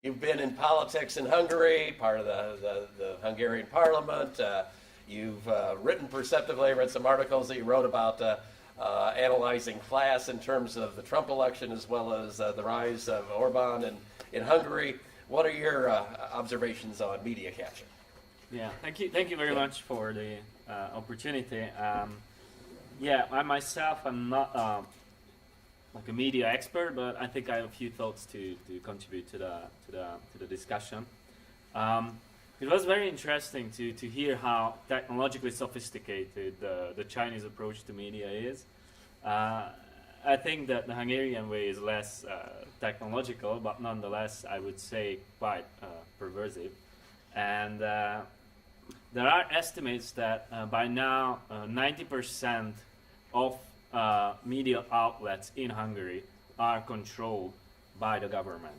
You've been in politics in Hungary, part of the Hungarian parliament. You've written perceptively, I read some articles that you wrote about analyzing class in terms of the Trump election as well as the rise of Orban in Hungary. What are your observations on media capture? Yeah, thank you very much for the opportunity. Yeah, I myself am not like a media expert, but I think I have a few thoughts to contribute to the discussion. It was very interesting to hear how technologically sophisticated the Chinese approach to media is. I think that the Hungarian way is less technological, but nonetheless, I would say quite perversive. And there are estimates that by now 90% of media outlets in Hungary are controlled by the government,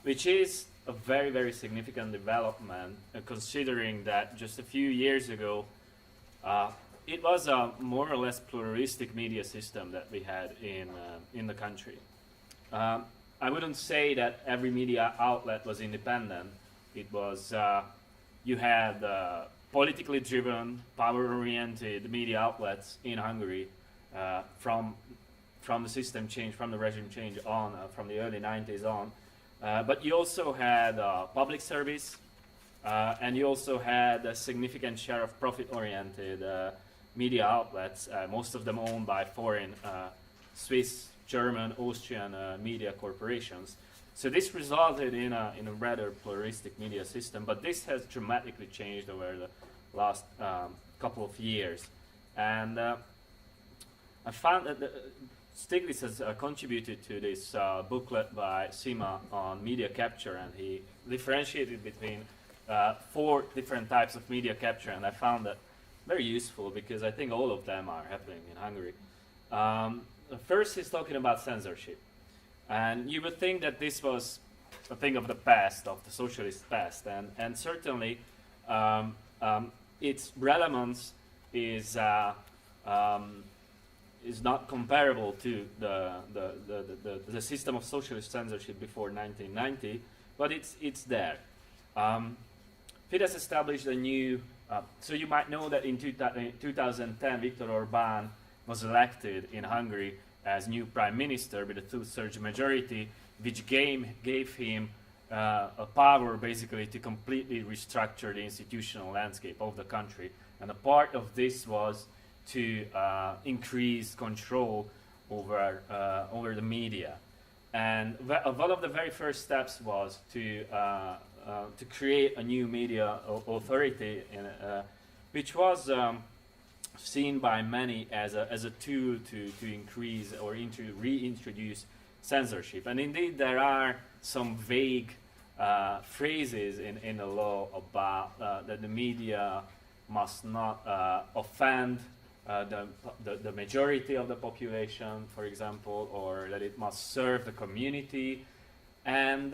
which is a very, very significant development, considering that just a few years ago it was a more or less pluralistic media system that we had in the country. I wouldn't say that every media outlet was independent. It was you had politically driven, power-oriented media outlets in Hungary from the system change, from the regime change on, from the early 90s on. But you also had public service, and you also had a significant share of profit-oriented media outlets, most of them owned by foreign Swiss, German, Austrian media corporations. So this resulted in a rather pluralistic media system, but this has dramatically changed over the last couple of years. And I found that Stiglitz has contributed to this booklet by Sima on media capture, and he differentiated between 4 different types of media capture, and I found that very useful because I think all of them are happening in Hungary. First, he's talking about censorship. And you would think that this was a thing of the past, of the socialist past, and certainly its relevance is not comparable to the system of socialist censorship before 1990, but it's there. Fidesz established a new. So you might know that in 2010, Viktor Orbán was elected in Hungary as new prime minister with a 2/3 majority, which gave him a power basically to completely restructure the institutional landscape of the country. And a part of this was to increase control over the media. And one of the very first steps was to create a new media authority, which was seen by many as a tool to increase or reintroduce censorship. And indeed, there are some vague phrases in the law about that the media must not offend the majority of the population, for example, or that it must serve the community. And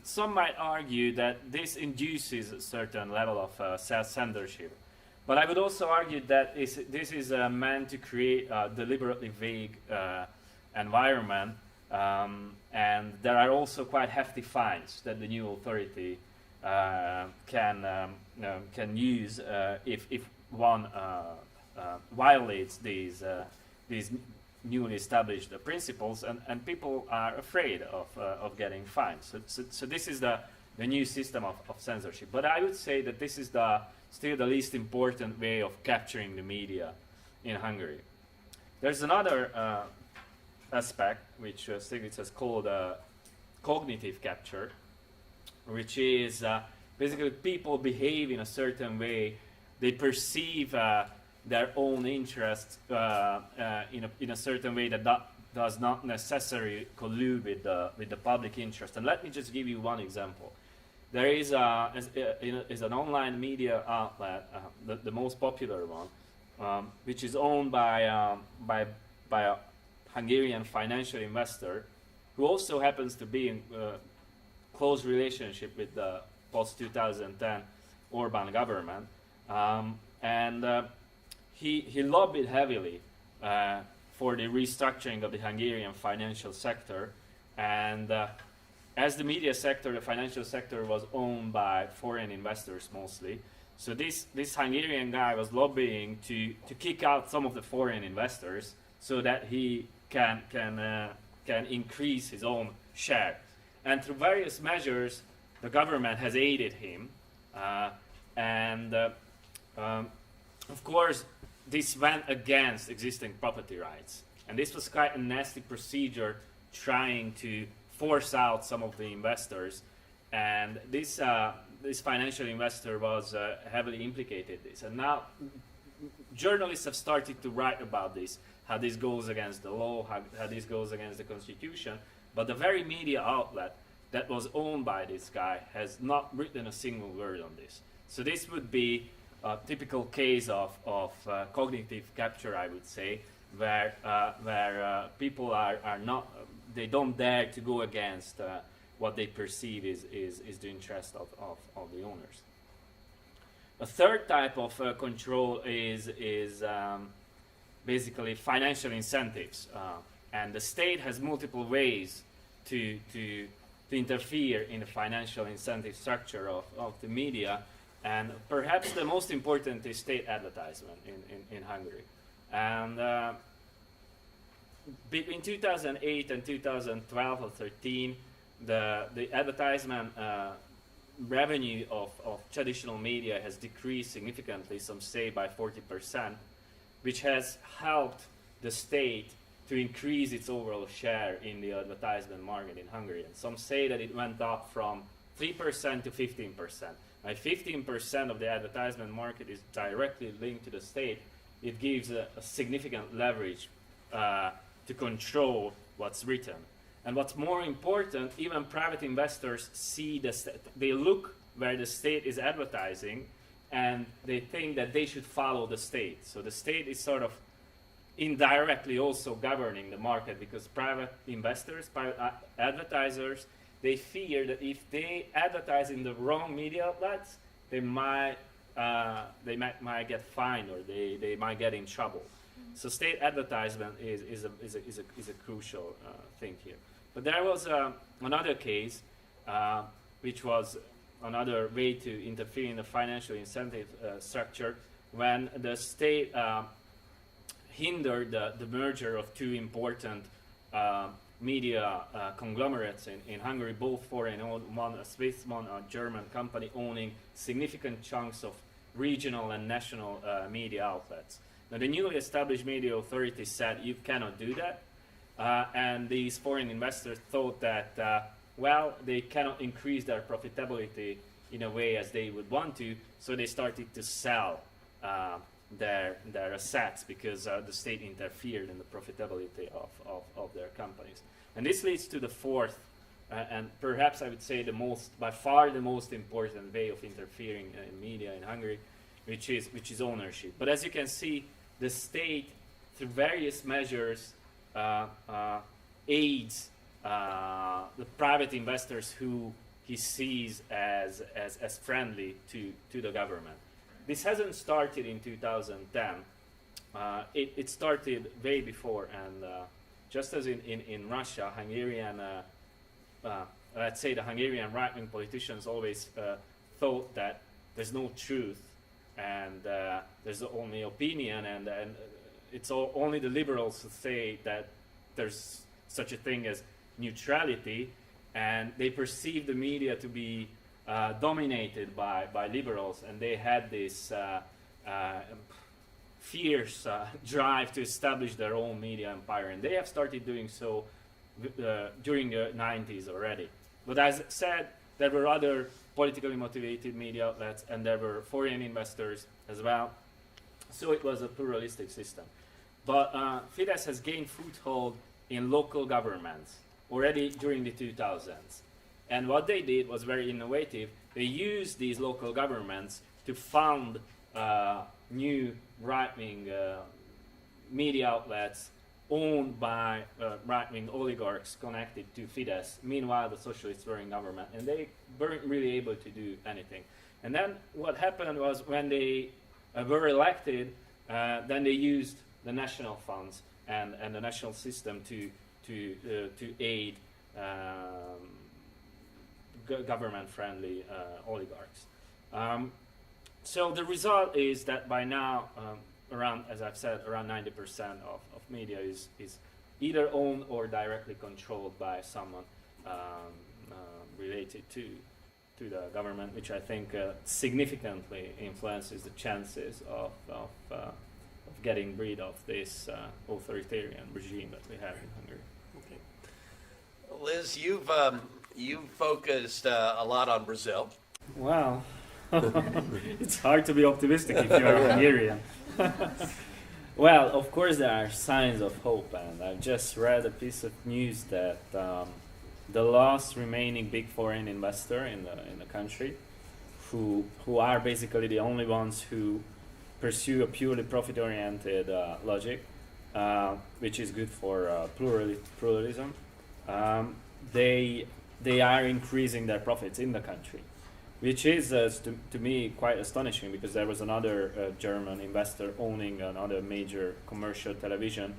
some might argue that this induces a certain level of self-censorship. But I would also argue that this is meant to create a deliberately vague environment, and there are also quite hefty fines that the new authority can use if one violates these newly established principles, and people are afraid of getting fined. So this is the new system of censorship. But I would say that this is still the least important way of capturing the media in Hungary. There's another aspect which Stiglitz has called cognitive capture, which is basically people behave in a certain way. They perceive their own interests in a certain way that does not necessarily collude with the public interest. And let me just give you one example. There is an online media outlet, the most popular one, which is owned by a Hungarian financial investor who also happens to be in close relationship with the post-2010 Orban government. He lobbied heavily for the restructuring of the Hungarian financial sector, and as the media sector, the financial sector was owned by foreign investors mostly. So this Hungarian guy was lobbying to kick out some of the foreign investors so that he can increase his own share. And through various measures, the government has aided him. Of course, this went against existing property rights. And this was quite a nasty procedure trying to force out some of the investors. And this financial investor was heavily implicated in this. And now journalists have started to write about this, how this goes against the law, how this goes against the constitution. But the very media outlet that was owned by this guy has not written a single word on this. So this would be a typical case of cognitive capture, I would say, where people are not, they don't dare to go against what they perceive is the interest of the owners. A third type of control is basically financial incentives, and the state has multiple ways to interfere in the financial incentive structure of the media, and perhaps the most important is state advertisement in Hungary. And between 2008 and 2012 or 13, the advertisement revenue of traditional media has decreased significantly, some say by 40%, which has helped the state to increase its overall share in the advertisement market in Hungary. And some say that it went up from 3% to 15%. Now, 15% of the advertisement market is directly linked to the state. It gives a significant leverage to control what's written. And what's more important, even private investors see they look where the state is advertising, and they think that they should follow the state. So the state is sort of indirectly also governing the market, because private investors, private advertisers, they fear that if they advertise in the wrong media outlets, they might get fined, or they might get in trouble. So state advertisement is a crucial thing here. But there was another case, which was another way to interfere in the financial incentive structure, when the state hindered the merger of two important media conglomerates in Hungary, both foreign owned, one a Swiss, one a German company, owning significant chunks of regional and national media outlets. Now, the newly established media authority said you cannot do that, and these foreign investors thought that, well, they cannot increase their profitability in a way as they would want to, so they started to sell their assets, because the state interfered in the profitability of their companies. And this leads to the fourth, and perhaps I would say by far the most important way of interfering in media in Hungary, which is ownership. But as you can see, the state, through various measures, aids the private investors who he sees as friendly to the government. This hasn't started in 2010. It started way before, and just as in Russia, Hungarian, let's say the Hungarian right-wing politicians always thought that there's no truth, and there's only opinion, and it's only the liberals who say that there's such a thing as neutrality, and they perceive the media to be dominated by liberals, and they had this fierce drive to establish their own media empire, and they have started doing so during the 90s already. But as I said, there were other politically motivated media outlets, and there were foreign investors as well, so it was a pluralistic system. But Fidesz has gained foothold in local governments already during the 2000s. And what they did was very innovative. They used these local governments to fund new right-wing media outlets owned by right-wing oligarchs connected to Fidesz. Meanwhile, the socialists were in government, and they weren't really able to do anything. And then what happened was, when they were elected, then they used the national funds and the national system to aid government-friendly oligarchs. So the result is that by now, around, as I've said, around 90% of media is either owned or directly controlled by someone related to the government, which I think significantly influences the chances of getting rid of this authoritarian regime that we have in Hungary. Okay. Liz, you've focused a lot on Brazil. Well, it's hard to be optimistic if you're Hungarian. Well, of course there are signs of hope, and I've just read a piece of news that the last remaining big foreign investor in the country, who are basically the only ones who pursue a purely profit-oriented logic, which is good for pluralism. They are increasing their profits in the country, which is to me quite astonishing, because there was another German investor owning another major commercial television,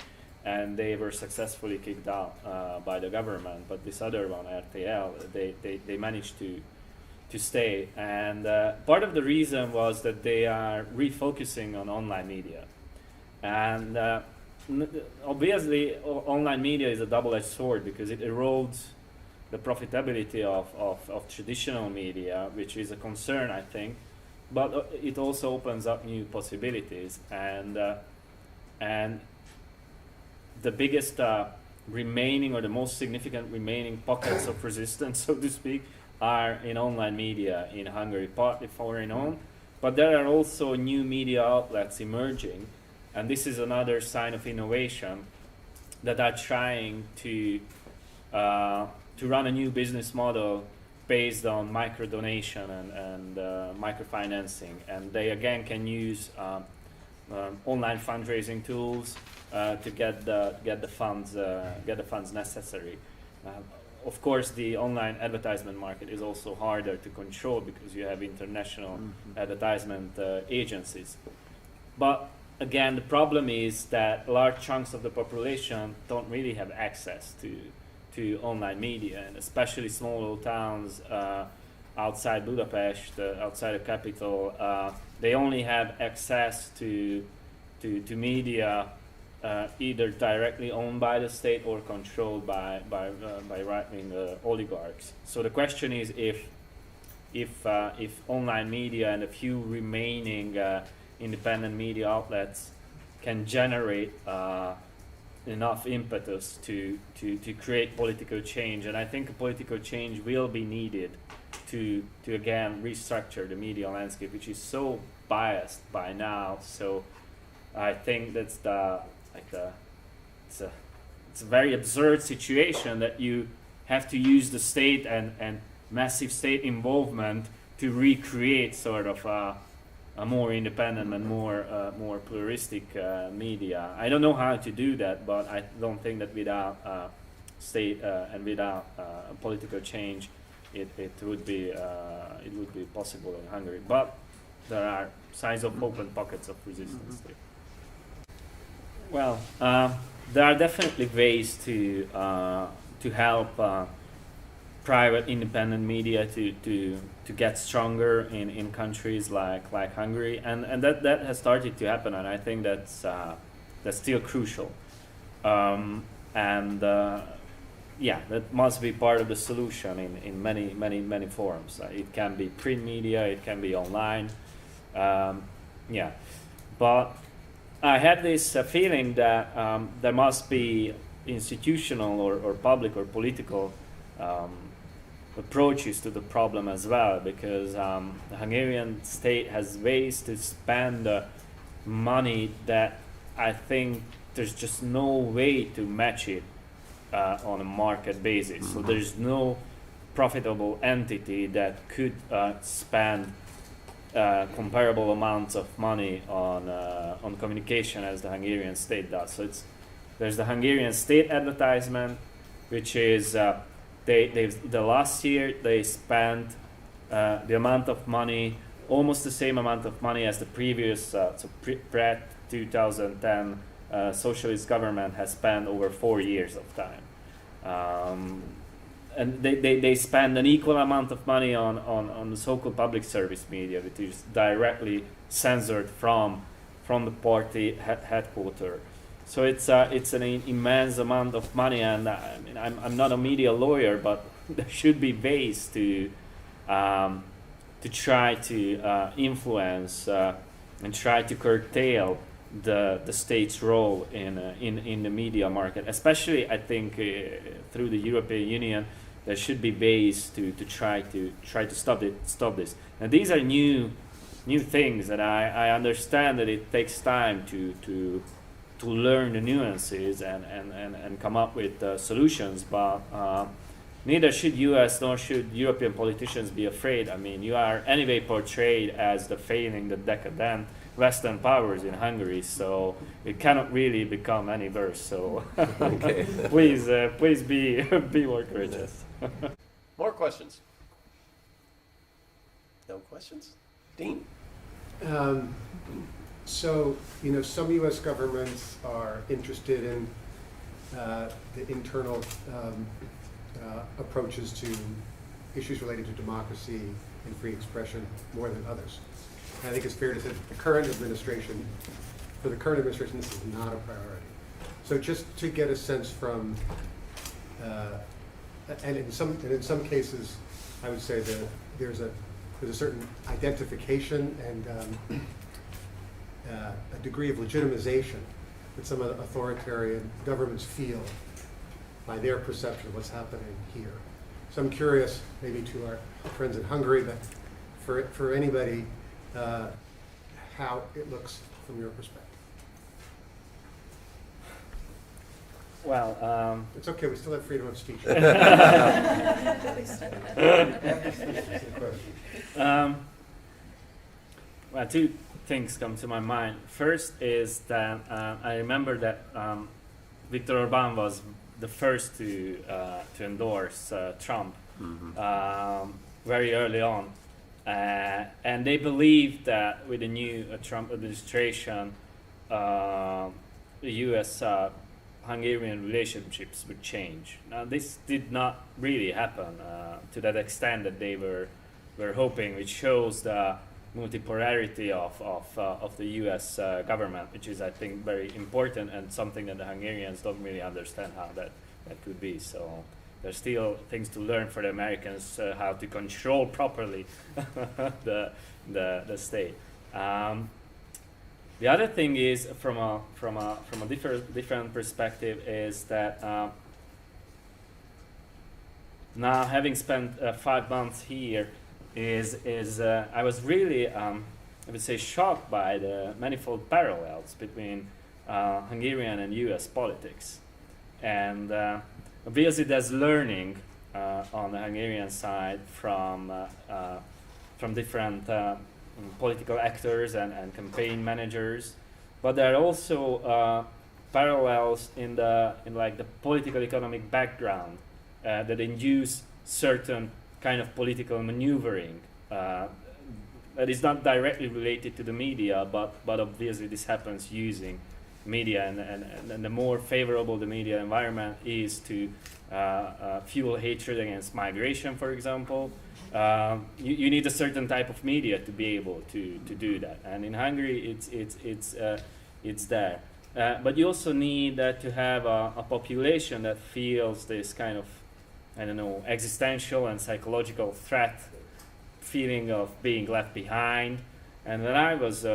and they were successfully kicked out by the government. But this other one, RTL, they managed to stay, and part of the reason was that they are refocusing on online media, and obviously online media is a double-edged sword, because it erodes the profitability of traditional media, which is a concern, I think, but it also opens up new possibilities, and the biggest remaining, or the most significant remaining pockets of resistance, so to speak, are in online media in Hungary, partly foreign owned, but there are also new media outlets emerging, and this is another sign of innovation, that are trying to run a new business model based on micro donation and microfinancing, and they again can use online fundraising tools to get the funds necessary. Of course, the online advertisement market is also harder to control, because you have international advertisement agencies. But again, the problem is that large chunks of the population don't really have access to online media, and especially small little towns outside Budapest, outside the capital, they only have access to media either directly owned by the state or controlled by right-wing oligarchs. So the question is if online media and a few remaining independent media outlets can generate enough impetus to create political change, and I think a political change will be needed to again restructure the media landscape, which is so biased by now. So I think that's it's a very absurd situation that you have to use the state and massive state involvement to recreate sort of a more independent and more pluralistic media. I don't know how to do that, but I don't think that without state and without political change, it would be possible in Hungary. But there are signs of open pockets of resistance there. Well, there are definitely ways to help private independent media to get stronger in countries like Hungary, and that has started to happen, and I think that's still crucial, and that must be part of the solution in many forms. It can be print media, it can be online, but I had this feeling that there must be institutional or public or political approaches to the problem as well, because the Hungarian state has ways to spend money that I think there's just no way to match it on a market basis. So there's no profitable entity that could spend comparable amounts of money on communication as the Hungarian state does. So there's the Hungarian state advertisement, which is the last year they spent the amount of money, almost the same amount of money as the previous pre-2010 socialist government has spent over 4 years of time. and they spend an equal amount of money on the so-called public service media, which is directly censored from the party headquarters. So it's an immense amount of money, and I mean, I'm not a media lawyer, but there should be ways to try to influence and try to curtail the state's role in the media market. Especially, I think through the European Union, there should be ways to try to stop this. And these are new things, and I understand that it takes time to learn the nuances and come up with solutions, but neither should US nor should European politicians be afraid. I mean, you are anyway portrayed as the failing, the decadent Western powers in Hungary, so it cannot really become any worse. So Okay. please be more courageous. More questions? No questions? Dean? So, some U.S. governments are interested in the internal approaches to issues related to democracy and free expression more than others. And I think it's fair to say that for the current administration, this is not a priority. So just to get a sense from, and in some cases, I would say that there's a certain identification and a degree of legitimization that some of the authoritarian governments feel by their perception of what's happening here. So I'm curious, maybe to our friends in Hungary, but for anybody, how it looks from your perspective. Well, It's okay, we still have freedom of speech. well, two things come to my mind. First is that I remember that Viktor Orban was the first to endorse Trump very early on, and they believed that with the new Trump administration, the U.S. Hungarian relationships would change. Now, this did not really happen to that extent that they were hoping, which shows the multipolarity of the U.S. Government, which is, I think, very important and something that the Hungarians don't really understand how that could be. So there's still things to learn for the Americans how to control properly the state. The other thing is from a different perspective is that now having spent 5 months here is I was really I would say shocked by the manifold parallels between Hungarian and U.S. politics, and obviously there's learning on the Hungarian side from different political actors and campaign managers, but there are also parallels in the political economic background that induce certain kind of political maneuvering that is not directly related to the media, but obviously this happens using media, and the more favorable the media environment is to fuel hatred against migration, for example. You need a certain type of media to be able to do that, and in Hungary it's there. But you also need to have a population that feels this kind of, I don't know, existential and psychological threat, feeling of being left behind. And when I was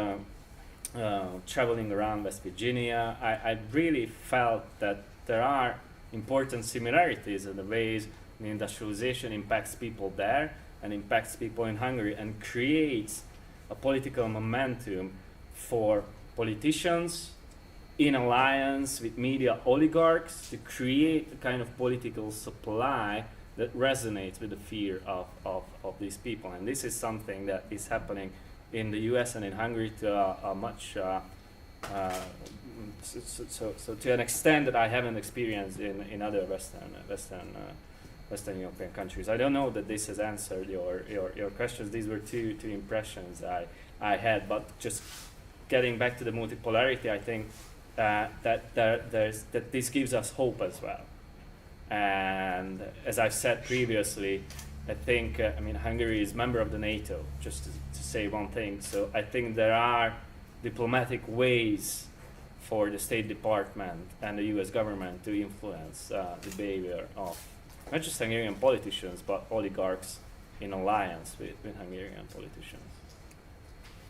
traveling around West Virginia, I really felt that there are important similarities in the ways the industrialization impacts people there and impacts people in Hungary, and creates a political momentum for politicians in alliance with media oligarchs to create a kind of political supply that resonates with the fear of these people. And this is something that is happening in the US and in Hungary to a much so to an extent that I haven't experienced in other Western European countries. I don't know that this has answered your questions. These were two impressions I had, but just getting back to the multipolarity, I think that this gives us hope as well. And as I've said previously, I think, Hungary is member of the NATO, just to say one thing. So I think there are diplomatic ways for the State Department and the US government to influence the behavior of not just Hungarian politicians, but oligarchs in alliance with Hungarian politicians.